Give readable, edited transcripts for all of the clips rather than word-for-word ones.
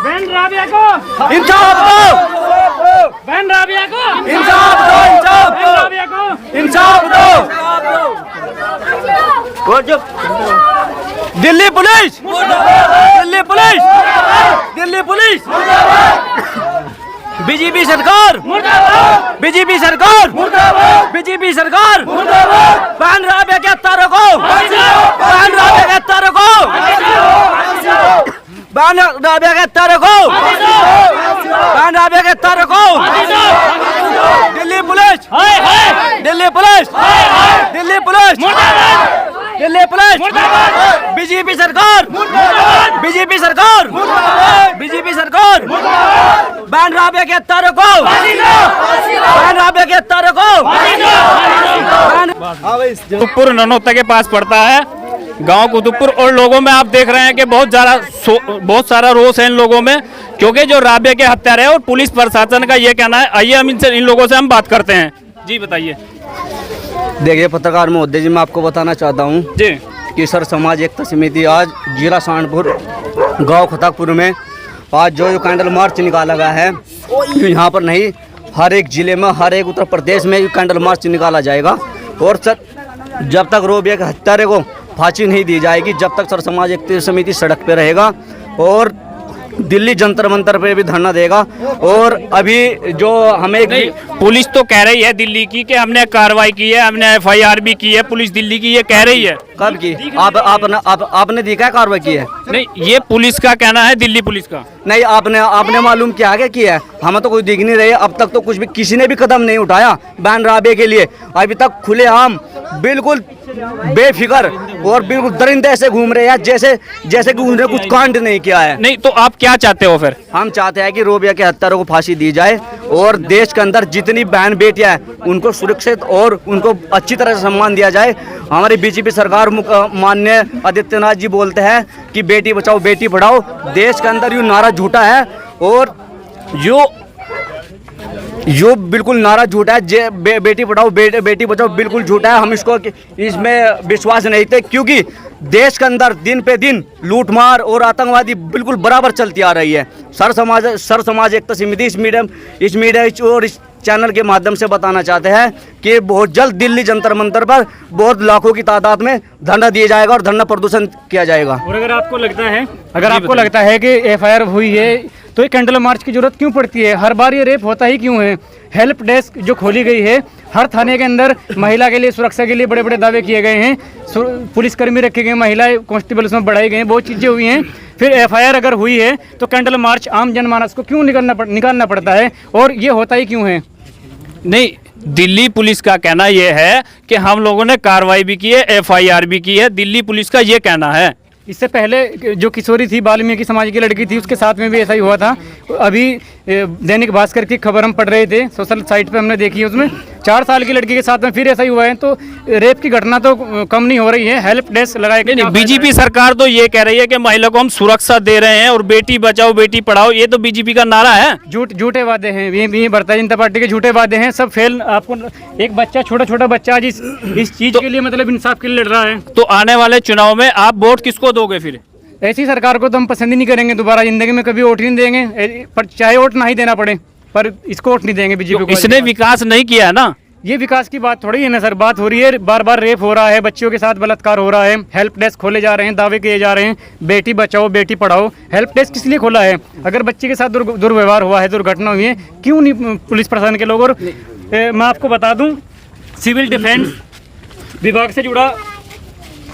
बहन राबिया को इंसाफ दो, बहन राबिया को इंसाफ दो, इंसाफ बहन राबिया को इंसाफ दो। Delhi police, Delhi police, Delhi police, BJP सरकार, बीजेपी सरकार, बीजेपी सरकार, बहन राबिया के हत्यारों को, बहन राबिया के हत्यारों को, बहन राबिया के हत्यारों को, बहन राबिया के हत्यारों को, Delhi police, Delhi police, Delhi police, Delhi police, BJP सरकार, बीजेपी सरकार, बीजेपी सरकार, बहन राबिया के हत्यारों को, बहन राबिया के हत्यारों को। कुतुबपुर ननौता के पास पड़ता है गांव कुतुबपुर, और लोगों में आप देख रहे हैं कि बहुत सारा रोष है इन लोगों में, क्योंकि जो राबिया के हत्यारे और पुलिस प्रशासन का ये कहना है। आइए हम इन लोगों से हम बात करते हैं। जी बताइए। देखिए पत्रकार महोदय जी, मैं आपको बताना चाहता हूँ जी कि सर समाज एकता समिति आज जिला सहारनपुर गांव खतापुर में आज जो कैंडल मार्च निकाला गया है, यहाँ पर नहीं, हर एक जिले में, हर एक उत्तर प्रदेश में कैंडल मार्च निकाला जाएगा। और सर जब तक राबिया के हत्यारे को फांसी नहीं दी जाएगी, जब तक सर समाज एकता समिति सड़क पे रहेगा और दिल्ली जंतर मंतर पे भी धरना देगा। और अभी जो हमें पुलिस तो कह रही है दिल्ली की कि हमने कार्रवाई की है, हमने FIR भी की है, पुलिस दिल्ली की ये कह रही है। कब की? आपने देखा है कार्रवाई की है? नहीं, ये पुलिस का कहना है, दिल्ली पुलिस का नहीं। आपने मालूम किया आगे किया है? हमें तो कोई दिख नहीं रही है अब तक, तो कुछ भी किसी ने भी कदम नहीं उठाया बहन राबिया के लिए। अभी तक खुलेआम बिल्कुल बेफिक्र और बिल्कुल दरिंदे से घूम रहे हैं, जैसे कि उन्होंने कुछ कांड नहीं किया है। नहीं तो आप क्या चाहते हो फिर? हम चाहते हैं कि राबिया के हत्यारों को फांसी दी जाए और देश के अंदर जितनी बहन बेटियां हैं उनको सुरक्षित और उनको अच्छी तरह से सम्मान दिया जाए। हमारी बीजेपी सरकार माननीय आदित्यनाथ जी बोलते हैं कि बेटी बचाओ बेटी पढ़ाओ, देश के अंदर ये नारा झूठा है और जो बिल्कुल नारा झूठा है। बेटी पढ़ाओ बेटी बचाओ बिल्कुल झूठा है। हम इसमें विश्वास नहीं थे, क्योंकि देश के अंदर दिन पे दिन लूटमार और आतंकवादी बिल्कुल बराबर चलती आ रही है। सर समाज एकता समिति इस मीडिया और इस चैनल के माध्यम से बताना चाहते हैं कि बहुत जल्द दिल्ली जंतर मंतर पर बहुत लाखों की तादाद में धरना दिया जाएगा और धरना प्रदर्शन किया जाएगा। और अगर आपको लगता है कि FIR हुई है तो ये कैंडल मार्च की जरूरत क्यों पड़ती है? हर बार ये रेप होता ही क्यों है? हेल्प डेस्क जो खोली गई है, हर थाने के अंदर महिला के लिए सुरक्षा के लिए बड़े बड़े दावे किए गए हैं, पुलिसकर्मी रखे गए, महिला कांस्टेबल उसमें बढ़ाई गए हैं, बहुत चीज़ें हुई हैं। फिर FIR अगर हुई है तो कैंडल मार्च आम जनमानस को क्यों निकालना पड़ता है और ये होता ही क्यों है? नहीं, दिल्ली पुलिस का कहना यह है कि हम लोगों ने कार्रवाई भी की है, FIR भी की है, दिल्ली पुलिस का ये कहना है। इससे पहले जो किशोरी थी, वाल्मीकि समाज की लड़की थी, उसके साथ में भी ऐसा ही हुआ था। अभी दैनिक भास्कर की खबर हम पढ़ रहे थे, सोशल साइट पे हमने देखी है, उसमें 4 साल की लड़की के साथ में फिर ऐसा ही हुआ है। तो रेप की घटना तो कम नहीं हो रही है। हेल्प डेस्क लगाए नहीं, बीजेपी सरकार तो ये कह रही है कि महिला को हम सुरक्षा दे रहे हैं और बेटी बचाओ बेटी पढ़ाओ, ये तो बीजेपी का नारा है। झूठे वादे हैं, ये भारतीय जनता पार्टी के झूठे वादे हैं, सब फेल। आपको एक बच्चा, छोटा बच्चा आज इस चीज के लिए मतलब इंसाफ के लिए लड़ रहा है। तो आने वाले चुनाव में आप वोट किसको दोगे फिर? ऐसी सरकार को तो हम पसंद ही नहीं करेंगे, दोबारा जिंदगी में कभी वोट ही नहीं देंगे, पर चाहे वोट ना ही देना पड़े, पर इसको वोट नहीं देंगे बीजेपी को। इसने विकास नहीं किया है ना। ये विकास की बात थोड़ी है ना सर, बात हो रही है बार बार रेप हो रहा है, बच्चियों के साथ बलात्कार हो रहा है, हेल्प डेस्क खोले जा रहे हैं, दावे किए जा रहे हैं, बेटी बचाओ बेटी पढ़ाओ। हेल्प डेस्क किस लिए खोला है? अगर बच्चे के साथ दुर्व्यवहार हुआ है, दुर्घटना हुई है, क्यों नहीं पुलिस प्रशासन के लोग? और मैं आपको बता दूं, सिविल डिफेंस विभाग से जुड़ा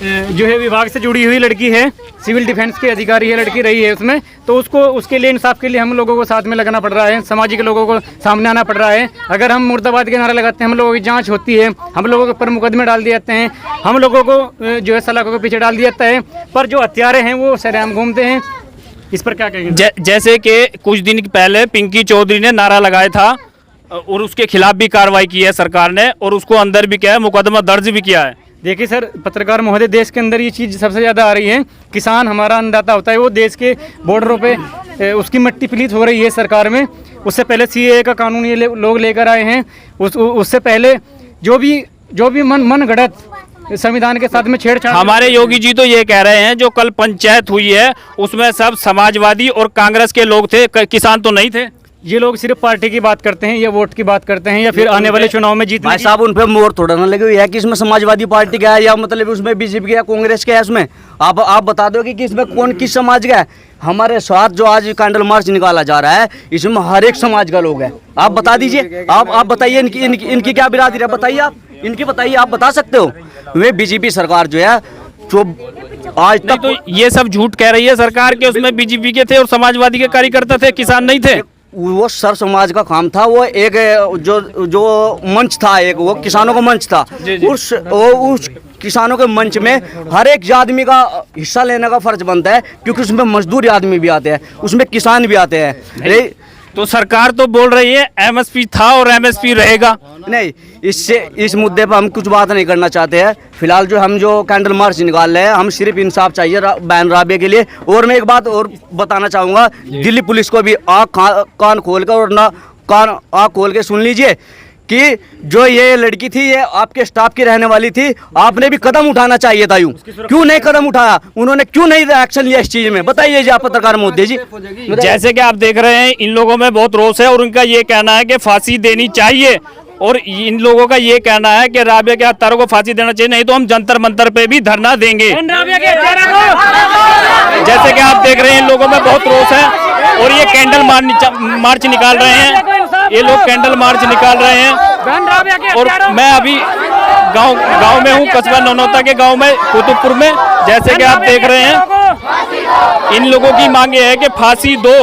जो है, विभाग से जुड़ी हुई लड़की है, सिविल डिफेंस की अधिकारी है, लड़की रही है उसमें, तो उसके लिए इंसाफ के लिए हम लोगों को साथ में लगना पड़ रहा है, समाज के लोगों को सामने आना पड़ रहा है। अगर हम मुर्दाबाद के नारा लगाते हैं, हम लोगों की जांच होती है, हम लोगों के ऊपर मुकदमे डाल दिए जाते हैं, हम लोगों को जो है सलाखों के पीछे डाल दिया जाता है, पर जो हत्यारे हैं वो सरेआम घूमते हैं। इस पर क्या कहेंगे? जैसे कि कुछ दिन पहले पिंकी चौधरी ने नारा लगाया था और उसके खिलाफ भी कार्रवाई की है सरकार ने, और उसको अंदर भी किया है, मुकदमा दर्ज भी किया है। देखिए सर, पत्रकार महोदय, देश के अंदर ये चीज़ सबसे ज़्यादा आ रही है। किसान हमारा अन्नदाता होता है, वो देश के बॉर्डरों पे उसकी मिट्टी पलीत हो रही है सरकार में। उससे पहले CAA का कानून ये लोग लेकर आए हैं। उससे पहले जो भी मन गढ़ंत संविधान के साथ में छेड़छाड़। हमारे योगी जी तो ये कह रहे हैं जो कल पंचायत हुई है उसमें सब समाजवादी और कांग्रेस के लोग थे, किसान तो नहीं थे। ये लोग सिर्फ पार्टी की बात करते हैं या वोट की बात करते हैं या फिर आने वाले चुनाव में जीतने भाई की। साहब उन पे मोहर थोड़ा ना लगी हुई है कि इसमें समाजवादी पार्टी का है या मतलब उसमें बीजेपी का कांग्रेस का है। इसमें आप बता दो कि इसमें कौन किस समाज का है। हमारे साथ जो आज कैंडल मार्च निकाला जा रहा है इसमें हर एक समाज का लोग है। आप बता दीजिए, आप बताइए इनकी क्या बिरादरी है, बताइए आप इनकी बताइए, आप बता सकते हो। वे बीजेपी सरकार जो है जो आज तक तो ये सब झूठ कह रही है सरकार के उसमें बीजेपी के थे और समाजवादी के कार्यकर्ता थे, किसान नहीं थे। वो सर समाज का काम था। वो एक जो मंच था, एक वो किसानों का मंच था। उस किसानों के मंच में हर एक आदमी का हिस्सा लेने का फर्ज बनता है क्योंकि उसमें मजदूर आदमी भी आते हैं, उसमें किसान भी आते हैं। तो सरकार तो बोल रही है एमएसपी था और एमएसपी रहेगा। नहीं, इस मुद्दे पर हम कुछ बात नहीं करना चाहते हैं। फिलहाल हम जो कैंडल मार्च निकाल रहे हैं, हम सिर्फ इंसाफ चाहिए बहन राबिया के लिए। और मैं एक बात और बताना चाहूँगा, दिल्ली पुलिस को भी कान खोल कर और ना कान आँख खोल के सुन लीजिए कि जो ये लड़की थी ये आपके स्टाफ की रहने वाली थी। आपने भी कदम उठाना चाहिए था। यूँ क्यों नहीं कदम उठाया, उन्होंने क्यों नहीं एक्शन लिया इस चीज़ में, बताइए जी आप पत्रकार मोदी जी। जैसे कि आप देख रहे हैं इन लोगों में बहुत रोष है और उनका ये कहना है कि फांसी देनी चाहिए और इन लोगों का ये कहना है कि राबिया के हत्यारों को फांसी देना चाहिए, नहीं तो हम जंतर मंतर पे भी धरना देंगे। जैसे कि आप देख रहे हैं इन लोगों में बहुत रोष है और ये कैंडल मार्च निकाल रहे हैं। ये लोग कैंडल मार्च निकाल रहे हैं और मैं अभी गांव में हूँ, कस्बा नौनौता के गांव में कुतुबपुर में। जैसे कि आप देख रहे हैं इन लोगों की मांगे है कि फांसी दो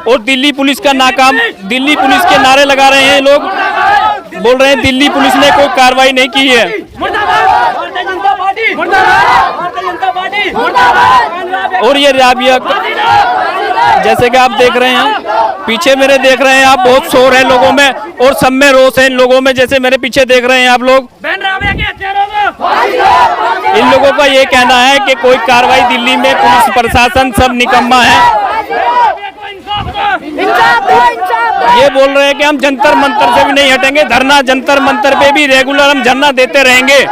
और दिल्ली पुलिस का नाकाम, दिल्ली पुलिस के नारे लगा रहे हैं लोग, बोल रहे हैं दिल्ली पुलिस ने कोई कार्रवाई नहीं की है। और ये राबिया जैसे कि आप देख रहे हैं पीछे मेरे देख रहे हैं आप, बहुत शोर है लोगों में और सब में रोष है इन लोगों में। जैसे मेरे पीछे देख रहे हैं आप लोग, इन लोगों का ये कहना है कि कोई कार्रवाई दिल्ली में पुलिस प्रशासन सब निकम्मा है। ये बोल रहे हैं कि हम जंतर मंतर से भी नहीं हटेंगे, धरना जंतर मंतर पे भी रेगुलर हम धरना देते रहेंगे।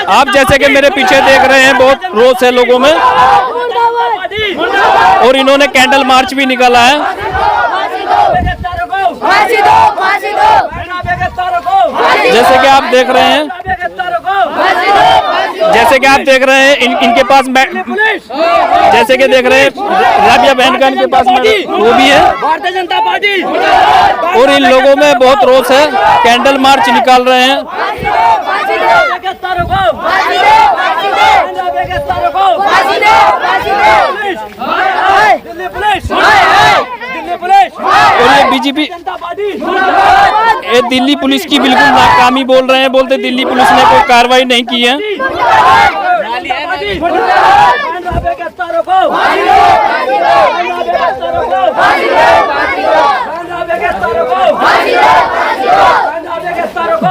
आप जैसे कि मेरे पीछे देख रहे हैं बहुत रोष है लोगों में और इन्होंने कैंडल मार्च भी निकाला है। जैसे कि आप देख रहे हैं, जैसे कि आप देख रहे हैं इनके पास जैसे कि देख रहे हैं राबिया बहन का इनके पास वो भी है भारतीय जनता पार्टी और इन लोगों में बहुत रोष है, कैंडल मार्च निकाल रहे हैं। और ये बीजेपी ये दिल्ली पुलिस की बिल्कुल नाकामी बोल रहे हैं, बोलते दिल्ली पुलिस ने कोई कार्रवाई नहीं की है।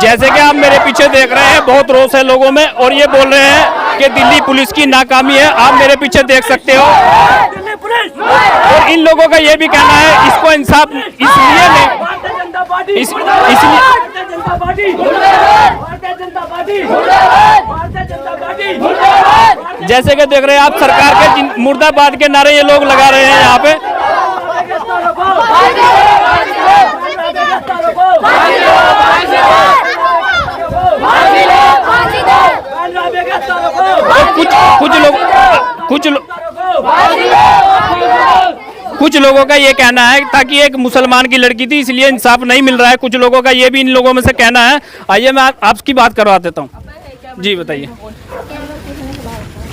जैसे कि आप मेरे पीछे देख रहे हैं बहुत रोष है लोगों में और ये बोल रहे हैं कि दिल्ली पुलिस की नाकामी है। आप मेरे पीछे देख सकते हो और इन लोगों का ये भी कहना है इसको इंसाफ इसलिए जैसे कि देख रहे हैं आप सरकार के मुर्दाबाद के नारे ये लोग लगा रहे हैं यहाँ पे। कुछ लोगों का ये कहना है ताकि एक मुसलमान की लड़की थी इसलिए इंसाफ नहीं मिल रहा है। कुछ लोगों का ये भी इन लोगों में से कहना है। आइए मैं आपकी बात करवा देता हूँ। जी बताइए।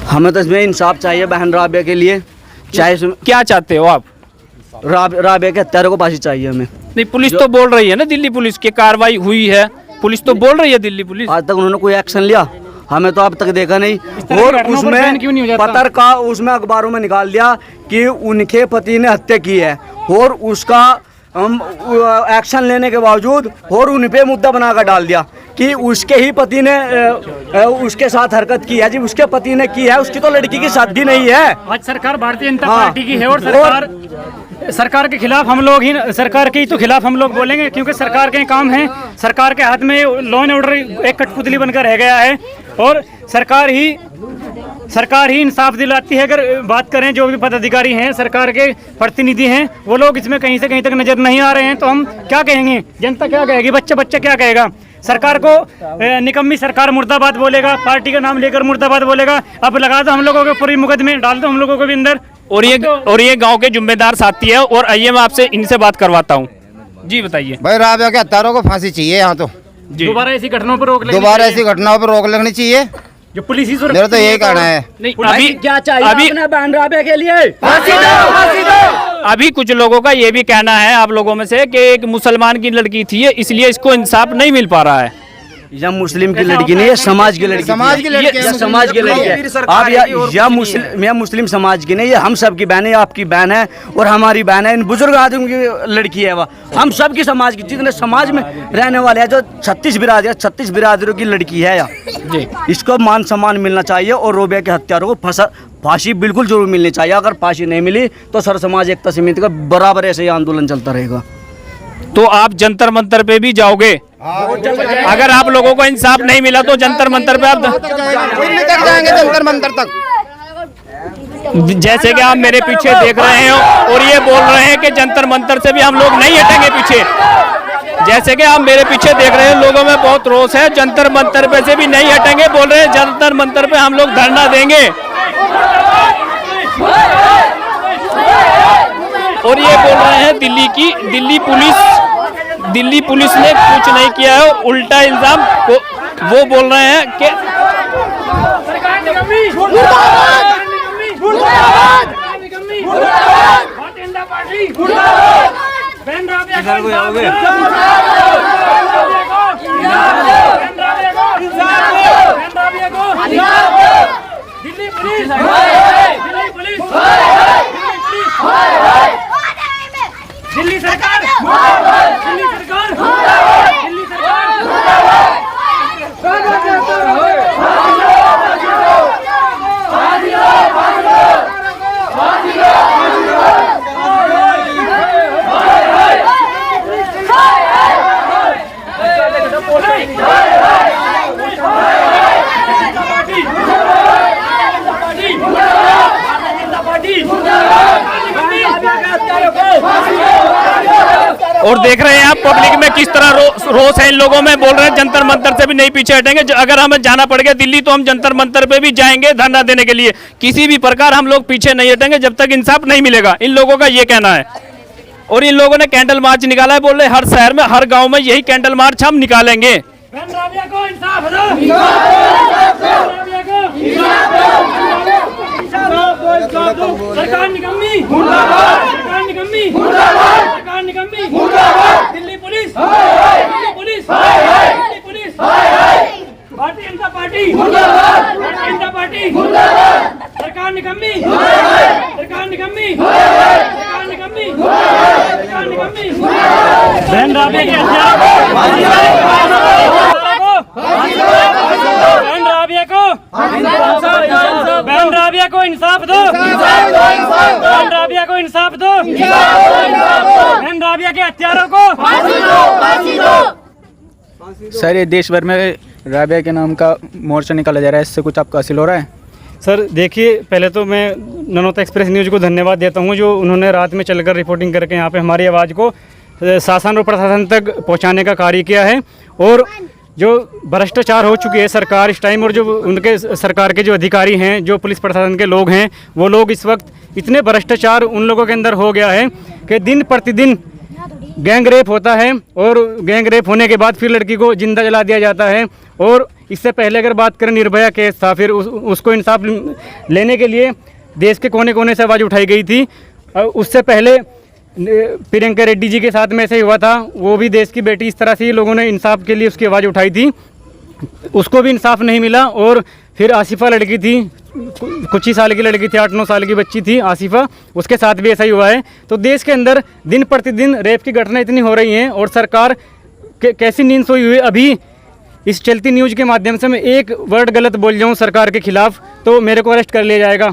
हमें तो इसमें इंसाफ चाहिए बहन राबिया के लिए। चाहे क्या चाहते हो आप? राबिया के हत्यारों को फांसी चाहिए हमें। नहीं, पुलिस तो बोल रही है ना दिल्ली पुलिस की कार्रवाई हुई है, पुलिस तो बोल रही है दिल्ली पुलिस। आज तक उन्होंने कोई एक्शन लिया हमें तो अब तक देखा नहीं। और उसमें पत्र का उसमें अखबारों में निकाल दिया कि उनके पति ने हत्या की है और उसका एक्शन लेने के बावजूद और उन पे मुद्दा बनाकर डाल दिया कि उसके ही पति ने उसके साथ हरकत की है। जी उसके पति ने की है, उसकी तो लड़की की शादी नहीं है। आज सरकार भारतीय जनता पार्टी की है और सरकार सरकार के खिलाफ हम लोग ही, सरकार के ही तो खिलाफ हम लोग बोलेंगे, क्योंकि सरकार के काम है, सरकार के हाथ में लॉ एंड ऑर्डर एक कठपुतली बनकर रह गया है और सरकार ही इंसाफ दिलाती है। अगर बात करें जो भी पदाधिकारी हैं, सरकार के प्रतिनिधि हैं, वो लोग इसमें कहीं से कहीं तक नजर नहीं आ रहे हैं, तो हम क्या कहेंगे, जनता क्या कहेगी, बच्चा क्या कहेगा? सरकार को निकम्मी सरकार मुर्दाबाद बोलेगा, पार्टी का नाम लेकर मुर्दाबाद बोलेगा। अब लगा दो हम लोगों को पूरी मुकदमे, डाल दो हम लोगों को भी अंदर। और ये गांव के जिम्मेदार साथी है, और आइए मैं आपसे इनसे बात करवाता हूँ। जी बताइए भाई, राबिया के हत्यारों को फांसी चाहिए यहाँ तो। दोबारा ऐसी घटनाओं पर रोक लगनी दोबारा चाहिए। ऐसी घटनाओं पर रोक लगनी चाहिए, जो पुलिस ही मेरा तो यही कहना है। नहीं, अभी क्या चाहिए अभी अपने बहन राबिया के लिए? अभी कुछ लोगों का ये भी कहना है आप लोगों में से कि एक मुसलमान की लड़की थी, इसलिए इसको इंसाफ नहीं मिल पा रहा है। यह मुस्लिम की लड़की नहीं है, समाज की लड़की, समाज की लड़की है, यह समाज की लड़की है। आप यह मुस्लिम समाज की नहीं, ये हम सब की बहन है, आपकी बहन है और हमारी बहन है। इन बुजुर्ग आदमी की लड़की है, वह हम सब की समाज की, जितने समाज में रहने वाले हैं, जो 36 बिरादरों की लड़की है जी। इसको मान सम्मान मिलना चाहिए और राबिया के हत्यारों को फांसी बिल्कुल जरूर मिलनी चाहिए। अगर फांसी नहीं मिली तो सर समाज एकता समिति का बराबर ऐसे ही आंदोलन चलता रहेगा। तो आप जंतर मंतर पे भी जाओगे? अगर आप लोगों को इंसाफ नहीं मिला तो जंतर मंतर पे आप जाएंगे जंतर मंतर तक। जैसे कि आप मेरे पीछे देख रहे हैं और ये बोल रहे हैं कि जंतर मंतर से भी हम लोग नहीं हटेंगे पीछे। जैसे कि आप मेरे पीछे देख रहे हैं, लोगों में बहुत रोष है, जंतर मंतर पे से भी नहीं हटेंगे, बोल रहे हैं जंतर मंतर पे हम लोग धरना देंगे। और ये बोल रहे हैं दिल्ली पुलिस ने कुछ नहीं किया है, उल्टा इल्जाम वो बोल रहे हैं कि दिल्ली सरकार और देख रहे हैं आप पब्लिक में किस तरह रोष है इन लोगों में, बोल रहे हैं जंतर मंतर से भी नहीं पीछे हटेंगे। अगर हमें जाना पड़ गया दिल्ली तो हम जंतर मंतर पे भी जाएंगे धरना देने के लिए। किसी भी प्रकार हम लोग पीछे नहीं हटेंगे जब तक इंसाफ नहीं मिलेगा, इन लोगों का ये कहना है। और इन लोगों ने कैंडल मार्च निकाला है, बोल रहे हर शहर में हर गाँव में यही कैंडल मार्च हम निकालेंगे। सरकार निकम्मी, सरकार निकम्मी, सरकार निकम्मी, Delhi police, Delhi police, Delhi police, Bharatiya Janata party, Bharatiya Janata party, सरकार निकम्मी, सरकार निकम्मी, सरकार निकम्मी, सरकार निकम्मी। बहन राबिया के बहन राबिया को इंसाफ दो, बहन राबिया को इंसाफ दो, बहन राबिया के हत्यारों को फांसी दो। सर, ये देश भर में राबिया के नाम का मोर्चा निकाला जा रहा है, इससे कुछ आपको हासिल हो रहा है? सर देखिए, पहले तो मैं ननौता एक्सप्रेस न्यूज़ को धन्यवाद देता हूं, जो उन्होंने रात में चलकर रिपोर्टिंग करके यहाँ पे हमारी आवाज़ को शासन और प्रशासन तक पहुँचाने का कार्य किया है। और जो भ्रष्टाचार हो चुकी है सरकार इस टाइम, और जो उनके सरकार के जो अधिकारी हैं, जो पुलिस प्रशासन के लोग हैं, वो लोग इस वक्त इतने भ्रष्टाचार उन लोगों के अंदर हो गया है कि दिन प्रतिदिन गैंग रेप होता है, और गैंग रेप होने के बाद फिर लड़की को जिंदा जला दिया जाता है। और इससे पहले अगर बात करें, निर्भया केस था, फिर उसको इंसाफ लेने के लिए देश के कोने कोने से आवाज़ उठाई गई थी। उससे पहले प्रियंका रेड्डी जी के साथ में ऐसे ही हुआ था, वो भी देश की बेटी, इस तरह से ही लोगों ने इंसाफ के लिए उसकी आवाज़ उठाई थी, उसको भी इंसाफ नहीं मिला। और फिर आसिफा लड़की थी, कुछ ही साल की लड़की थी, 8-9 साल की बच्ची थी आसिफा, उसके साथ भी ऐसा ही हुआ है। तो देश के अंदर दिन प्रतिदिन रेप की घटना इतनी हो रही हैं, और सरकार कैसी नींद सोई हुई है। अभी इस चलती न्यूज़ के माध्यम से मैं एक वर्ड गलत बोल जाऊँ सरकार के खिलाफ तो मेरे को अरेस्ट कर लिया जाएगा।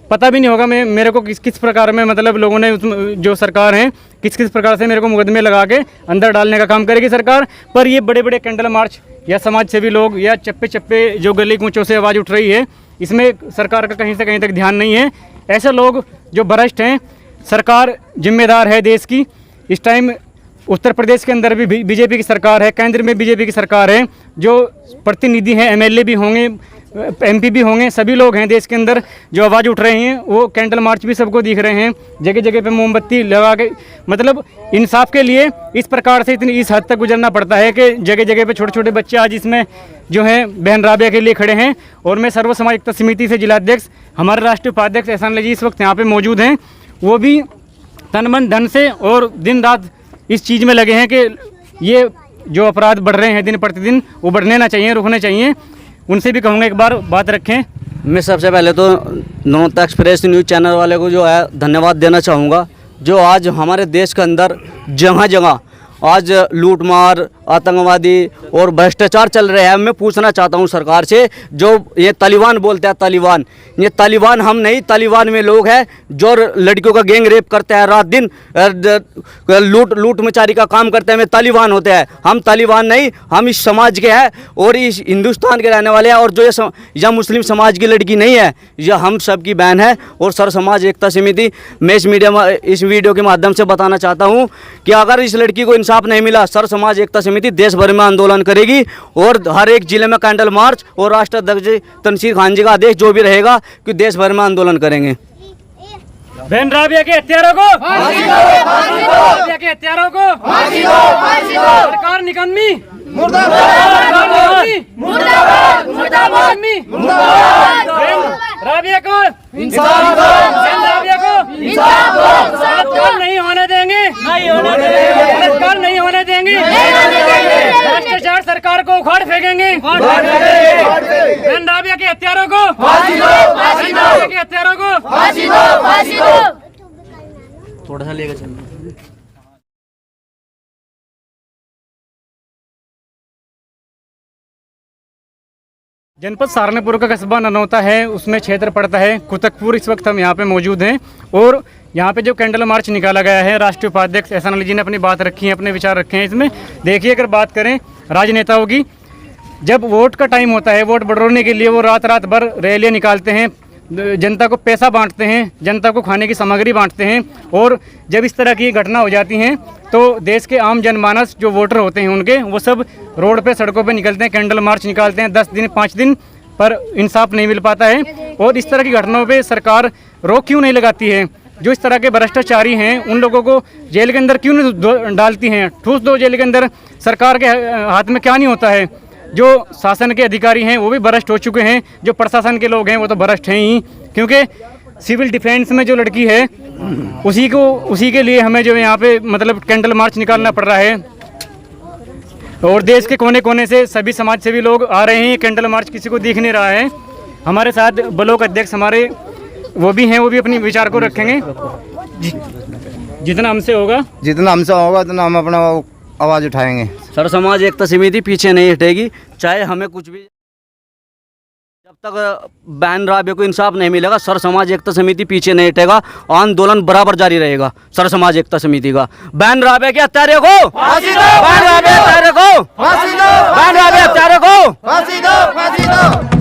पता भी नहीं होगा मेरे को किस प्रकार में मतलब लोगों ने जो सरकार है किस प्रकार से मेरे को मुकदमे लगा के अंदर डालने का काम करेगी सरकार। पर ये बड़े बड़े कैंडल मार्च या समाज सेवी लोग या चप्पे चप्पे जो गली कूचों से आवाज़ उठ रही है, इसमें सरकार का कहीं से कहीं तक ध्यान नहीं है। ऐसे लोग जो भ्रष्ट हैं, सरकार जिम्मेदार है देश की। इस टाइम उत्तर प्रदेश के अंदर भी बीजेपी की सरकार है, केंद्र में बीजेपी की सरकार है, जो प्रतिनिधि हैं एमएलए भी होंगे, एमपी भी होंगे, सभी लोग हैं देश के अंदर जो आवाज़ उठ रहे हैं। वो कैंडल मार्च भी सबको दिख रहे हैं, जगह जगह पे मोमबत्ती लगा के। मतलब इंसाफ के लिए इस प्रकार से इस हद तक गुजरना पड़ता है कि जगह जगह पे छोटे छोटे बच्चे आज इसमें जो हैं बहन राबिया के लिए खड़े हैं। और मैं सर्व समाज एकता समिति से जिलाध्यक्ष, हमारे राष्ट्रीय उपाध्यक्ष एहसान अली जी इस वक्त यहाँ पे मौजूद हैं। वो भी तन मन धन से और दिन रात इस चीज़ में लगे हैं कि ये जो अपराध बढ़ रहे हैं दिन प्रतिदिन, वो बढ़ने ना चाहिए, रुकने चाहिए। उनसे भी कहूँगा एक बार बात रखें। मैं सबसे पहले तो नौता एक्सप्रेस न्यूज़ चैनल वाले को जो है धन्यवाद देना चाहूँगा, जो आज हमारे देश के अंदर जगह जगह आज लूटमार, आतंकवादी और भ्रष्टाचार चल रहे हैं। मैं पूछना चाहता हूं सरकार से, जो ये तालिबान बोलते हैं तालिबान, ये तालिबान हम नहीं, तालिबान में लोग हैं जो लड़कियों का गैंग रेप करते हैं, रात दिन लूट मचारी का काम करते हैं, में तालिबान होते हैं। हम तालिबान नहीं, हम इस समाज के हैं और इस हिंदुस्तान के रहने वाले हैं। और जो ये मुस्लिम समाज की लड़की नहीं है, यह हम सब की बहन है। और सर समाज एकता समिति, मैं इस वीडियो के माध्यम से बताना चाहता हूँ कि अगर इस लड़की को इंसाफ नहीं मिला, सर समाज एकता समिति देश भर में आंदोलन करेगी और हर एक जिले में कैंडल मार्च और राष्ट्राध्यक्ष तनसीर खान जी का आदेश जो भी रहेगा कि देश भर में आंदोलन करेंगे। बहन राबिया के हत्यारों को फांसी दो, फांसी दो। राबिया के हत्यारों को फांसी दो, फांसी दो। सरकार निकम्मी मुर्दाबाद, मुर्दाबाद, मुर्दाबाद, मुर्दाबाद। राबिया को इंसाफ दो, राबिया को इंसाफ दो। बलात्कार नहीं होने देंगे, नहीं होने देंगे, बलात्कार नहीं होने देंगे, भ्रष्टाचार सरकार को उखाड़ फेंकेंगे। बहन राबिया के हत्यारों को फांसी दो, फांसी दो। राबिया के हत्यारों को फांसी दो, फांसी दो। थोड़ा सा लेकर चलना। जनपद सहारनपुर का कस्बा ननौता है, उसमें क्षेत्र पड़ता है कुतकपुर। इस वक्त हम यहाँ पे मौजूद हैं और यहाँ पे जो कैंडल मार्च निकाला गया है, राष्ट्रीय उपाध्यक्ष एहसान अली जी ने अपनी बात रखी है, अपने विचार रखे हैं इसमें। देखिए, अगर बात करें राजनेताओं की, जब वोट का टाइम होता है, वोट बटोरने के लिए वो रात रात भर रैलियाँ निकालते हैं, जनता को पैसा बांटते हैं, जनता को खाने की सामग्री बांटते हैं। और जब इस तरह की घटना हो जाती हैं तो देश के आम जनमानस जो वोटर होते हैं उनके, वो सब रोड पे सड़कों पे निकलते हैं, कैंडल मार्च निकालते हैं। 10 दिन 5 दिन पर इंसाफ नहीं मिल पाता है। और इस तरह की घटनाओं पे सरकार रोक क्यों नहीं लगाती है? जो इस तरह के भ्रष्टाचारी हैं उन लोगों को जेल के अंदर क्यों नहीं डालती हैं? ठूस दो जेल के अंदर। सरकार के हाथ में क्या नहीं होता है? जो शासन के अधिकारी हैं वो भी भ्रष्ट हो चुके हैं, जो प्रशासन के लोग हैं वो तो भ्रष्ट हैं ही। क्योंकि सिविल डिफेंस में जो लड़की है उसी के लिए हमें जो यहाँ पे मतलब कैंडल मार्च निकालना पड़ रहा है। और देश के कोने कोने से सभी समाज सेवी लोग आ रहे हैं। कैंडल मार्च किसी को दिख नहीं रहा है। हमारे साथ ब्लॉक अध्यक्ष हमारे वो भी हैं, वो भी अपनी विचार को रखेंगे। जितना हमसे होगा उतना हम अपना आवाज़ उठाएंगे। सर समाज एकता समिति पीछे नहीं हटेगी, चाहे हमें कुछ भी, जब तक बहन राबिया को इंसाफ नहीं मिलेगा सर समाज एकता समिति पीछे नहीं हटेगा। आंदोलन बराबर जारी रहेगा सर समाज एकता समिति का। बहन राबिया के हत्यारे को फांसी दो, बहन राबिया हत्यारे को फांसी दो, बहन राबिया हत्यारे को फांसी दो, फांसी दो।